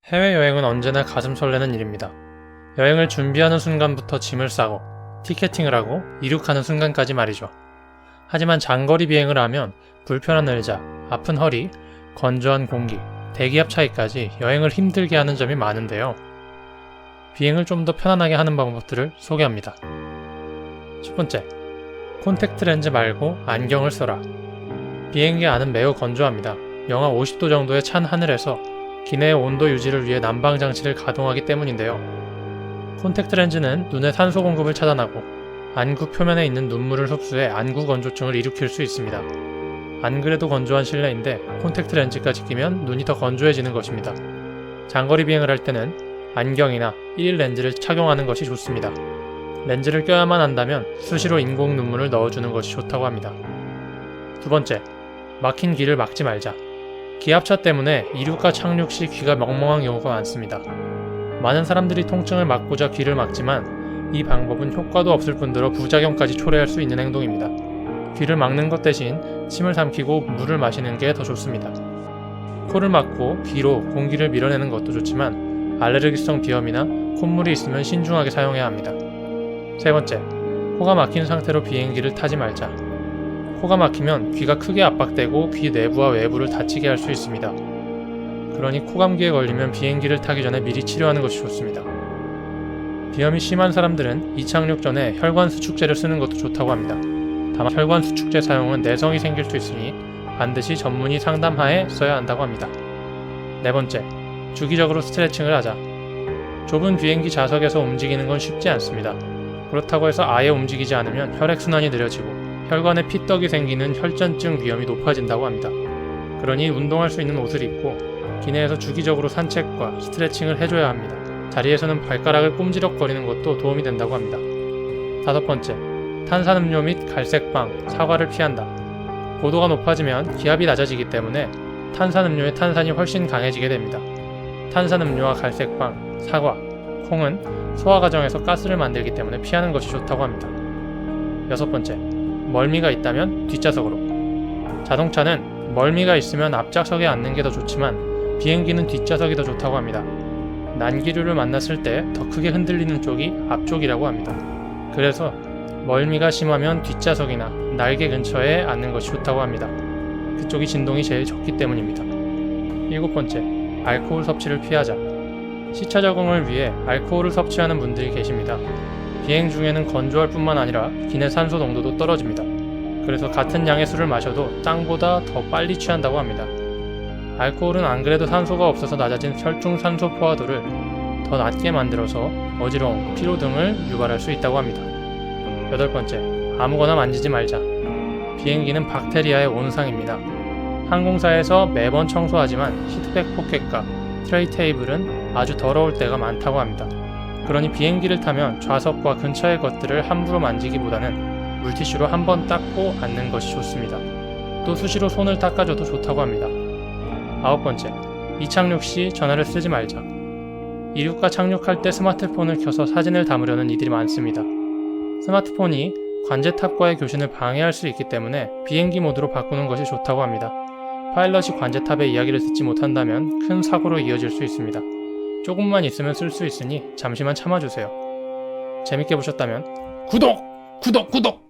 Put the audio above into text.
해외여행은 언제나 가슴 설레는 일입니다. 여행을 준비하는 순간부터 짐을 싸고 티켓팅을 하고 이륙하는 순간까지 말이죠. 하지만 장거리 비행을 하면 불편한 의자, 아픈 허리, 건조한 공기, 대기압 차이까지 여행을 힘들게 하는 점이 많은데요. 비행을 좀 더 편안하게 하는 방법들을 소개합니다. 첫 번째, 콘택트 렌즈 말고 안경을 써라. 비행기 안은 매우 건조합니다. 영하 50도 정도의 찬 하늘에서 기내의 온도 유지를 위해 난방 장치를 가동하기 때문인데요. 콘택트 렌즈는 눈의 산소 공급을 차단하고 안구 표면에 있는 눈물을 흡수해 안구 건조증을 일으킬 수 있습니다. 안 그래도 건조한 실내인데 콘택트 렌즈까지 끼면 눈이 더 건조해지는 것입니다. 장거리 비행을 할 때는 안경이나 1일 렌즈를 착용하는 것이 좋습니다. 렌즈를 껴야만 한다면 수시로 인공 눈물을 넣어주는 것이 좋다고 합니다. 두 번째, 막힌 귀를 막지 말자. 기압차 때문에 이륙과 착륙 시 귀가 멍멍한 경우가 많습니다. 많은 사람들이 통증을 막고자 귀를 막지만 이 방법은 효과도 없을 뿐더러 부작용까지 초래할 수 있는 행동입니다. 귀를 막는 것 대신 침을 삼키고 물을 마시는 게 더 좋습니다. 코를 막고 귀로 공기를 밀어내는 것도 좋지만 알레르기성 비염이나 콧물이 있으면 신중하게 사용해야 합니다. 세 번째, 코가 막힌 상태로 비행기를 타지 말자. 코가 막히면 귀가 크게 압박되고 귀 내부와 외부를 다치게 할 수 있습니다. 그러니 코감기에 걸리면 비행기를 타기 전에 미리 치료하는 것이 좋습니다. 비염이 심한 사람들은 이착륙 전에 혈관 수축제를 쓰는 것도 좋다고 합니다. 다만 혈관 수축제 사용은 내성이 생길 수 있으니 반드시 전문의 상담하에 써야 한다고 합니다. 네 번째, 주기적으로 스트레칭을 하자. 좁은 비행기 좌석에서 움직이는 건 쉽지 않습니다. 그렇다고 해서 아예 움직이지 않으면 혈액순환이 느려지고 혈관에 피떡이 생기는 혈전증 위험이 높아진다고 합니다. 그러니 운동할 수 있는 옷을 입고 기내에서 주기적으로 산책과 스트레칭을 해줘야 합니다. 자리에서는 발가락을 꼼지럭거리는 것도 도움이 된다고 합니다. 다섯 번째, 탄산음료 및 갈색빵, 사과를 피한다. 고도가 높아지면 기압이 낮아지기 때문에 탄산음료의 탄산이 훨씬 강해지게 됩니다. 탄산음료와 갈색빵, 사과, 콩은 소화 과정에서 가스를 만들기 때문에 피하는 것이 좋다고 합니다. 여섯 번째, 멀미가 있다면 뒷좌석으로. 자동차는 멀미가 있으면 앞좌석에 앉는 게 더 좋지만 비행기는 뒷좌석이 더 좋다고 합니다. 난기류를 만났을 때 더 크게 흔들리는 쪽이 앞쪽이라고 합니다. 그래서 멀미가 심하면 뒷좌석이나 날개 근처에 앉는 것이 좋다고 합니다. 그쪽이 진동이 제일 적기 때문입니다. 일곱 번째, 알코올 섭취를 피하자. 시차 적응을 위해 알코올을 섭취하는 분들이 계십니다. 비행 중에는 건조할 뿐만 아니라 기내 산소 농도도 떨어집니다. 그래서 같은 양의 술을 마셔도 짱보다 더 빨리 취한다고 합니다. 알코올은 안 그래도 산소가 없어서 낮아진 혈중 산소 포화도를 더 낮게 만들어서 어지러움, 피로 등을 유발할 수 있다고 합니다. 여덟 번째, 아무거나 만지지 말자. 비행기는 박테리아의 온상입니다. 항공사에서 매번 청소하지만 시트백 포켓과 트레이 테이블은 아주 더러울 때가 많다고 합니다. 그러니 비행기를 타면 좌석과 근처의 것들을 함부로 만지기보다는 물티슈로 한번 닦고 앉는 것이 좋습니다. 또 수시로 손을 닦아줘도 좋다고 합니다. 아홉 번째, 이착륙 시 전화를 쓰지 말자. 이륙과 착륙할 때 스마트폰을 켜서 사진을 담으려는 이들이 많습니다. 스마트폰이 관제탑과의 교신을 방해할 수 있기 때문에 비행기 모드로 바꾸는 것이 좋다고 합니다. 파일럿이 관제탑의 이야기를 듣지 못한다면 큰 사고로 이어질 수 있습니다. 조금만 있으면 쓸 수 있으니 잠시만 참아주세요. 재밌게 보셨다면 구독!